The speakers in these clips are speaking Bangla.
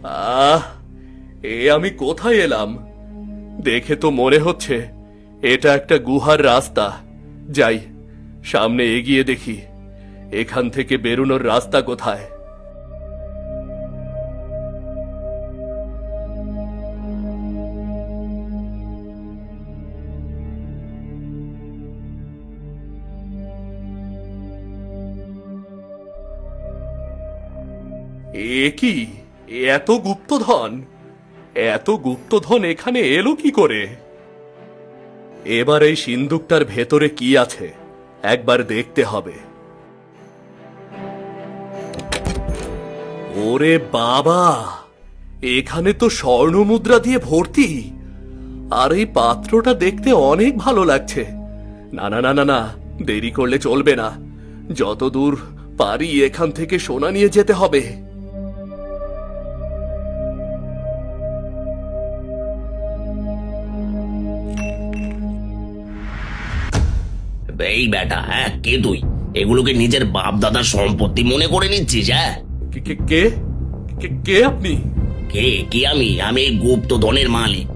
আহ, আমি কোথায় এলাম? দেখে তো মনে হচ্ছে এটা একটা গুহার রাস্তা। যাই, সামনে এগিয়ে দেখি এখান থেকে বেরোনোর রাস্তা কোথায়। কি এত গুপ্তধন! এত গুপ্তধন এখানে এলো কি করে? এবার এই সিন্দুকটার ভেতরে কি আছে একবার দেখতে হবে। ওরে বাবা, এখানে তো স্বর্ণ মুদ্রা দিয়ে ভর্তি। আর এই পাত্রটা দেখতে অনেক ভালো লাগছে। না না না না না, দেরি করলে চলবে না। যতদূর পারি এখান থেকে সোনা নিয়ে যেতে হবে। এই বেটা, হ্যাঁ কে তুই? এগুলোকে নিজের বাপ দাদার সম্পত্তি মনে করে নিচ্ছিস? হ্যাঁ, কে কে কে কে কে আপনি? কে কি? আমি এই গুপ্ত ধনের মালিক।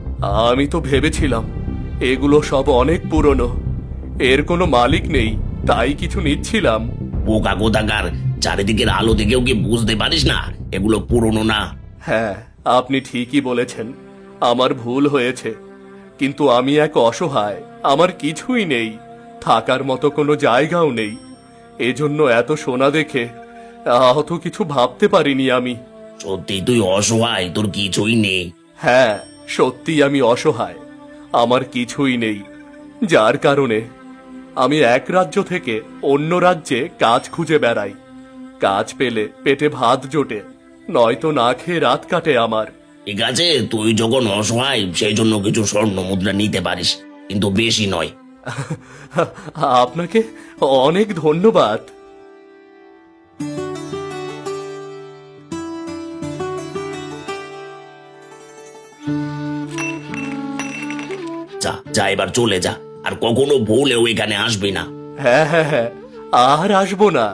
আমি তো ভেবেছিলাম এগুলো সব অনেক পুরনো, এর কোনো মালিক নেই, তাই কিছু নিচ্ছিলাম। বোকা কোথাকার, চারিদিকের আলো দেখেও কি বুঝতে পারিস না এগুলো পুরনো না? হ্যাঁ, আপনি ঠিকই বলেছেন, আমার ভুল হয়েছে। কিন্তু আমি এক অসহায়, আমার কিছুই নেই, থাকার মতো কোনো জায়গাও নেই। এজন্য এত সোনা দেখে অত কিছু ভাবতে পারিনি আমি। সত্যি তুই অসহায়? তোর কিছুই নেই? হ্যাঁ, সত্যি আমি অসহায়, আমার কিছুই নেই। যার কারণে আমি এক রাজ্য থেকে অন্য রাজ্যে কাজ খুঁজে বেড়াই। কাজ পেলে পেটে ভাত জোটে, নয়তো না খেয়ে রাত কাটে আমার। ঠিক আছে, তুই যখন অসহায় সেই জন্য কিছু স্বর্ণ মুদ্রা নিতে পারিস, কিন্তু বেশি নয়। আপনাকে অনেক ধন্যবাদ। যা যা, এবার চলে যা, আর কখনো ভুলেও এখানে আসবি না। হ্যাঁ হ্যাঁ হ্যাঁ, আর আসবো না।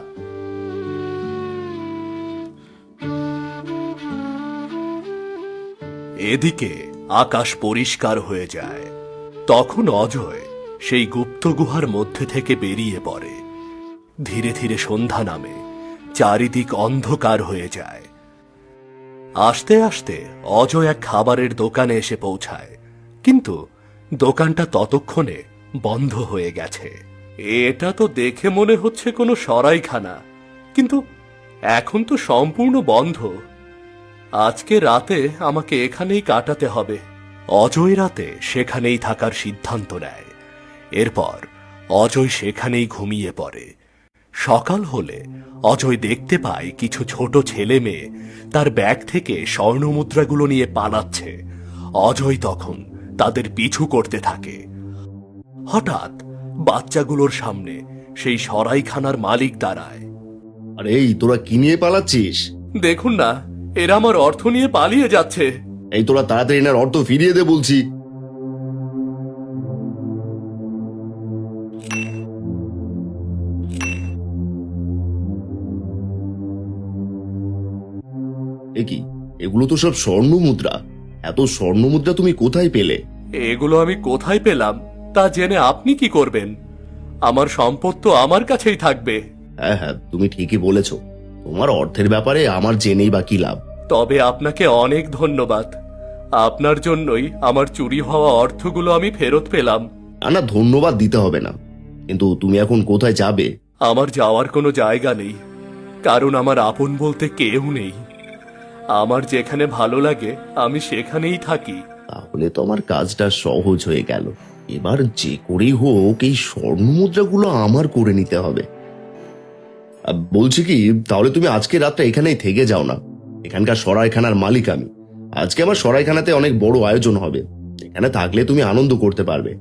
এদিকে আকাশ পরিষ্কার হয়ে যায়। তখন অজয় সেই গুপ্ত গুহার মধ্যে থেকে বেরিয়ে পড়ে। ধীরে ধীরে সন্ধ্যা নামে, চারিদিক অন্ধকার হয়ে যায়। আস্তে আস্তে অজয় এক খাবারের দোকানে এসে পৌঁছায়, কিন্তু দোকানটা ততক্ষণে বন্ধ হয়ে গেছে। এটা তো দেখে মনে হচ্ছে কোনো সরাইখানা, কিন্তু এখন তো সম্পূর্ণ বন্ধ। আজকে রাতে আমাকে এখানেই কাটাতে হবে। অজয় রাতে সেখানেই থাকার সিদ্ধান্ত নেয়। এরপর অজয় সেখানেই ঘুমিয়ে পড়ে। সকাল হলে অজয় দেখতে পায় কিছু ছোট ছেলে মেয়ে তার ব্যাগ থেকে স্বর্ণমুদ্রাগুলো নিয়ে পালাচ্ছে। অজয় তখন তাদের পিছু করতে থাকে। হঠাৎ বাচ্চাগুলোর সামনে সেই সরাইখানার মালিক দাঁড়ায়। আরে এই তোরা কি নিয়ে পালাচ্ছিস? দেখুন না, এরা আমার অর্থ নিয়ে পালিয়ে যাচ্ছে। এই তোরা তাড়াতাড়ি এনার অর্থ ফিরিয়ে দে বলছি। এ কি, এগুলো তো সব স্বর্ণ মুদ্রা। এত স্বর্ণ মুদ্রা তুমি কোথায় পেলে? এগুলো আমি কোথায় পেলাম তা জেনে আপনি কি করবেন? আমার সম্পদ তো আমার কাছেই থাকবে। হ্যাঁ হ্যাঁ, তুমি ঠিকই বলেছ। তোমার অর্থের ব্যাপারে আমার জেনেই বা কি লাভ। তবে আপনাকে অনেক ধন্যবাদ। আপনার জন্যই আমার চুরি হওয়া অর্থগুলো আমি ফেরত পেলাম। না না, ধন্যবাদ দিতে হবে না। কিন্তু তুমি এখন কোথায় যাবে? আমার যাওয়ার কোনো জায়গা নেই, কারণ আমার আপন বলতে কেউ নেই। আমার যেখানে ভালো লাগে আমি সেখানেই থাকি। তাহলে তো আমার কাজটা সহজ হয়ে গেল। এবার যে করেই হোক এই স্বর্ণ মুদ্রাগুলো আমার করে নিতে হবে। বলছি কি, তাহলে তুমি আজকে রাতটা এখানেই থেকে যাও না। এখানকার সরাইখানার মালিক আমি। আজকে আমার সরাইখানাতে অনেক বড় আয়োজন হবে, এখানে থাকলে তুমি আনন্দ করতে পারবে।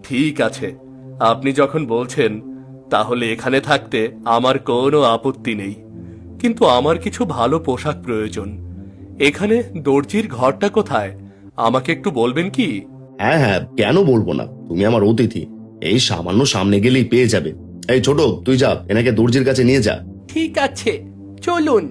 ঠিক আছে, আপনি যখন বলছেন তাহলে এখানে থাকতে আমার কোনো আপত্তি নেই। কিন্তু আমার কিছু ভালো পোশাক প্রয়োজন। এখানে দর্জির ঘরটা কোথায় আমাকে একটু বলবেন কি? হ্যাঁ হ্যাঁ, কেন বলবো না, তুমি আমার অতিথি। এই সামান্য সামনে গেলেই পেয়ে যাবে। এই ছোট, তুই যা, এনাকে দর্জির কাছে নিয়ে যা। ঠিক আছে, চলুন।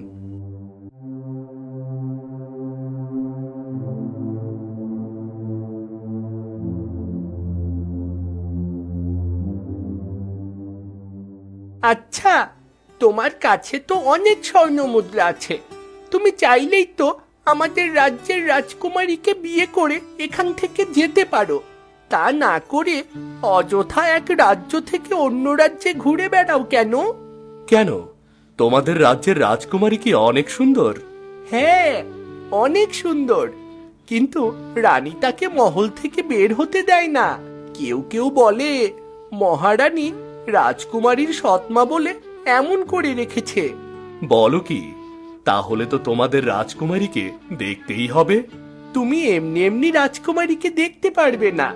আচ্ছা, তোমার কাছে তো অনেক স্বর্ণ মুদ্রা আছে, তুমি চাইলেই তো আমাদের রাজ্যের রাজকুমারীকে বিয়ে করে এখান থেকে যেতে পারো। তা না করে অযথা এক রাজ্য থেকে অন্য রাজ্যে ঘুরে বেড়াও কেন? কেন, তোমাদের রাজ্যের রাজকুমারী কি অনেক সুন্দর? হ্যাঁ, অনেক সুন্দর, কিন্তু রানী তাকে মহল থেকে বের হতে দেয় না। কেউ কেউ বলে মহারানী রাজকুমারীর সৎমা বলে এমন করে রেখেছে। বলো কি, তাহলে তো তোমাদের রাজকুমারীকে দেখতেই হবে। তুমি এমনি এমনি রাজকুমারীকে দেখতে পারবে না।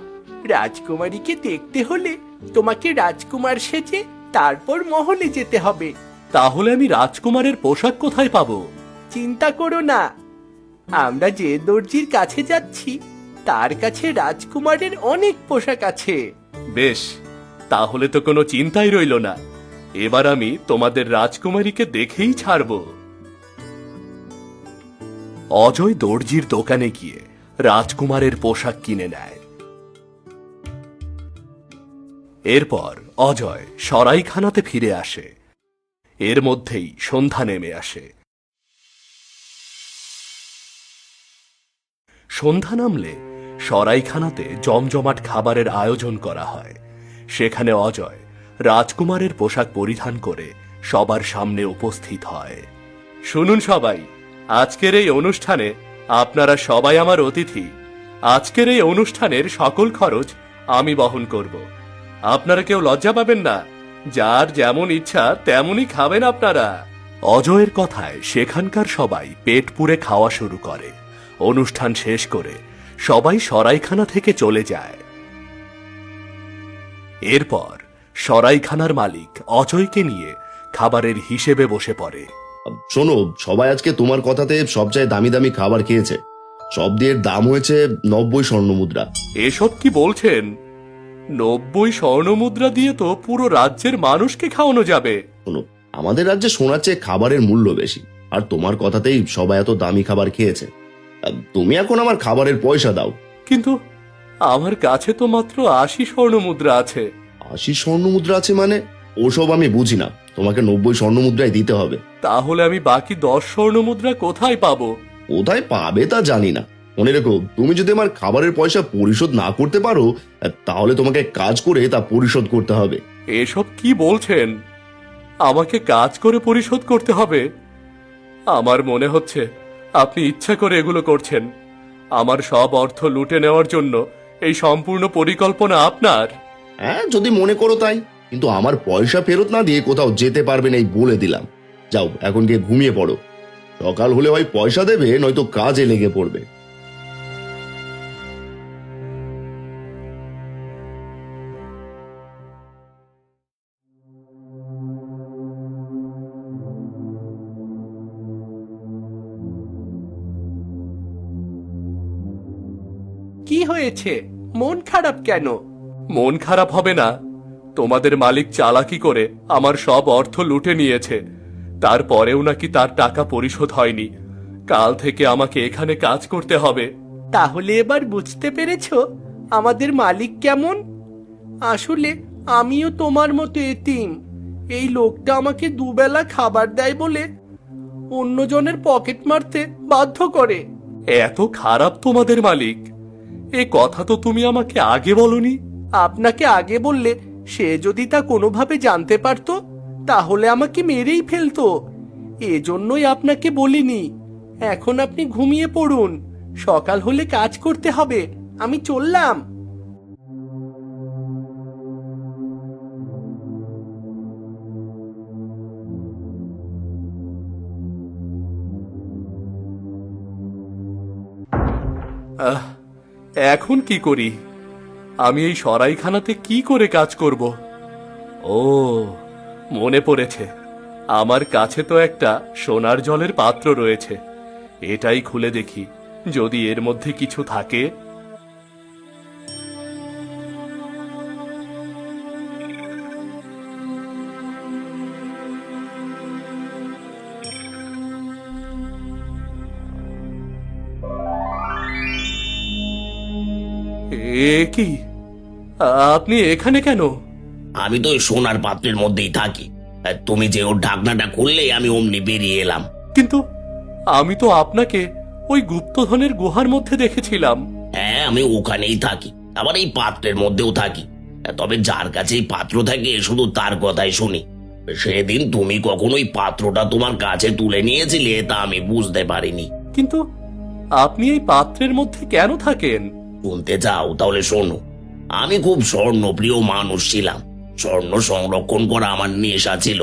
রাজকুমারীকে দেখতে হলে তোমাকে রাজকুমার সেজে তারপর মহলে যেতে হবে। তাহলে আমি রাজকুমারের পোশাক কোথায় পাবো? চিন্তা করো না, আমরা যে দর্জির কাছে যাচ্ছি তার কাছে রাজকুমারের অনেক পোশাক আছে। বেশ, তাহলে তো কোনো চিন্তাই রইল না। এবার আমি তোমাদের রাজকুমারীকে দেখেই ছাড়ব। অজয় দর্জির দোকানে গিয়ে রাজকুমারের পোশাক কিনে নেয়। এরপর অজয় সরাইখানাতে ফিরে আসে। এর মধ্যেই সন্ধ্যা নেমে আসে। সন্ধ্যা নামলে সরাইখানাতে জমজমাট খাবারের আয়োজন করা হয়। সেখানে অজয় রাজকুমারের পোশাক পরিধান করে সবার সামনে উপস্থিত হয়। শুনুন সবাই, আজকের এই অনুষ্ঠানে আপনারা সবাই আমার অতিথি। আজকের এই অনুষ্ঠানের সকল খরচ আমি বহন করব। আপনারা কেউ লজ্জা পাবেন না, যার যেমন ইচ্ছা তেমনই খাবেন আপনারা। অজয়ের কথায় সেখানকার সবাই পেট পুরে খাওয়া শুরু করে। অনুষ্ঠান শেষ করে সবাই সরাইখানা থেকে চলে যায়। এরপর সরাইখানার মালিক অজয়কে নিয়ে খাবারের হিসেবে বসে পড়ে। শোনো, সবাই আজকে তোমার কথাতে সবচেয়ে দামি দামি খাবার খেয়েছে। সব দিয়ে দাম হয়েছে 90 স্বর্ণ মুদ্রা। এসব কি বলছেন? 90 স্বর্ণ মুদ্রা দিয়ে তো পুরো রাজ্যের মানুষকে খাওয়ানো যাবে। শোনো, আমাদের রাজ্যে সোনার চেয়ে খাবারের মূল্য বেশি, আর তোমার কথাতেই সবাই এত দামি খাবার খেয়েছে। তুমি এখন আমার খাবারের পয়সা দাও। কিন্তু আমার কাছে তো মাত্র 80 স্বর্ণ মুদ্রা আছে। 80 স্বর্ণ মুদ্রা আছে মানে? ওসব আমি বুঝি না, তোমাকে 90 স্বর্ণ মুদ্রাই দিতে হবে। তাহলে আমি বাকি 10 স্বর্ণ মুদ্রা কোথায় পাবো? কোথায় পাবে তা জানি না। মনে রেখো, তুমি যদি আমার খাবারের পয়সা পরিশোধ না করতে পারো, তাহলে তোমাকে কাজ করে তা পরিশোধ করতে হবে। এসব কি বলছেন? আমাকে কাজ করে পরিশোধ করতে হবে? আমার মনে হচ্ছে আপনি ইচ্ছা করে এগুলো করছেন। আমার সব অর্থ লুটে নেওয়ার জন্য এই সম্পূর্ণ পরিকল্পনা আপনার। হ্যাঁ, যদি মনে করো তাই, কিন্তু আমার পয়সা ফেরত না দিয়ে কোথাও যেতে পারবে না, এই বলে দিলাম। যাও, এখন গিয়ে ঘুমিয়ে পড়ো। সকাল হলে হয় পয়সা দেবে, নয়তো কাজে লেগে পড়বে। কি হয়েছে? মন খারাপ কেন? মন খারাপ হবে না? তোমাদের মালিক চালাকি করে আমার সব অর্থ লুটে নিয়েছে। তারপরেও নাকি তার টাকা পরিশোধ হয়নি। কাল থেকে আমাকে এখানে কাজ করতে হবে। তাহলে এবার বুঝতে পেরেছো আমাদের মালিক কেমন? আসলে আমিও তোমার মতো এতিম। এই লোকটা আমাকে দুবেলা খাবার দেয় বলে অন্যজনের পকেট মারতে বাধ্য করে। এত খারাপ তোমাদের মালিক? এ কথা তো তুমি আমাকে আগে বলনি। আপনাকে আগে বললে সে যদি তা কোনোভাবে জানতে পারতো তাহলে আমাকে মেরেই ফেলতো। এজন্যই আপনাকে বলিনি। এখন আপনি ঘুমিয়ে পড়ুন, সকাল হলে কাজ করতে হবে। আমি চললাম। এখন কি করি? আমি এই সরাইখানাতে কি করে কাজ করব? ও, মনে পড়েছে, আমার কাছে তো একটা সোনার জলের পাত্র রয়েছে। এটাই খুলে দেখি যদি এর মধ্যে কিছু থাকে। এ কি, আপনি এখানে কেন? আমি তো ওই সোনার পাত্রের মধ্যেই থাকি। তুমি যে ওর ঢাকনাটা খুললে আমি অমনি বেরিয়ে এলাম। কিন্তু আমি তো আপনাকে ওই গুপ্তধনের গুহার মধ্যে দেখেছিলাম। হ্যাঁ, আমি ওখানেই থাকি, আবার এই পাত্রের মধ্যেও থাকি। তবে যার কাছে এই পাত্র থাকে শুধু তার কথাই শুনি। সেদিন তুমি কখন ওই পাত্রটা তোমার কাছে তুলে নিয়েছিলে তা আমি বুঝতে পারিনি। কিন্তু আপনি এই পাত্রের মধ্যে কেন থাকেন? শুনতে চাও? তাহলে শোনো। আমি খুব স্বর্ণপ্রিয় মানুষ ছিলাম। স্বর্ণ সংরক্ষণ করা আমার নেশা ছিল।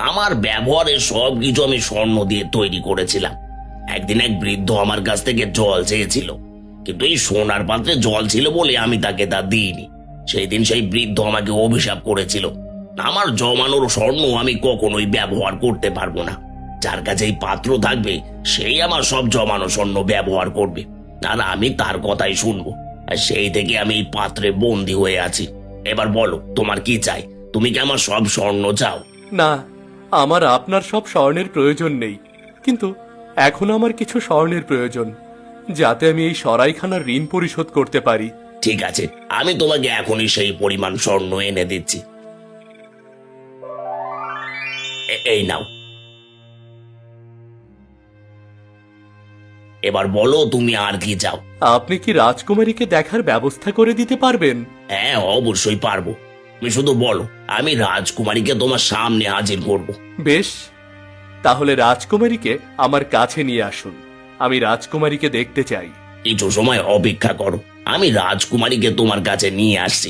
আমার ব্যবহারের সবকিছু আমি স্বর্ণ দিয়ে তৈরি করেছিলাম। একদিন এক বৃদ্ধ আমার কাছ থেকে জল চেয়েছিল, কিন্তু এই সোনার পাত্রে জল ছিল বলে আমি তাকে তা দিইনি। সেই দিন সেই বৃদ্ধ আমাকে অভিশাপ করেছিল, আমার জমানোর স্বর্ণ আমি কখনোই ব্যবহার করতে পারবো না। যার কাছে এই পাত্র থাকবে সেই আমার সব জমানো স্বর্ণ ব্যবহার করবে, আর আমি তার কথাই শুনবো। আর সেই থেকে আমি এই পাত্রে বন্দী হয়ে আছি। এবার বলো, তোমার কি চাই? তুমি কি আমার সব স্বর্ণ চাও? না, আমার আপনার সব স্বর্ণের প্রয়োজন নেই, কিন্তু এখন আমার কিছু স্বর্ণের প্রয়োজন, যাতে আমি এই সরাইখানার ঋণ পরিশোধ করতে পারি। ঠিক আছে, আমি তোমাকে এখনই সেই পরিমাণ স্বর্ণ এনে দিচ্ছি। এই নাও। এবার বলো তুমি আর কি চাও? আপনি কি রাজকুমারীকে দেখার ব্যবস্থা করে দিতে পারবেন? হ্যাঁ, অবশ্যই পারবো। তুমি শুধু বলো, আমি রাজকুমারীকে তোমার সামনে হাজির করব। বেশ, তাহলে রাজকুমারীকে আমার কাছে নিয়ে আসুন। আমি রাজকুমারীকে দেখতে চাই। কিছু সময় অপেক্ষা করো, আমি রাজকুমারীকে তোমার কাছে নিয়ে আসছি।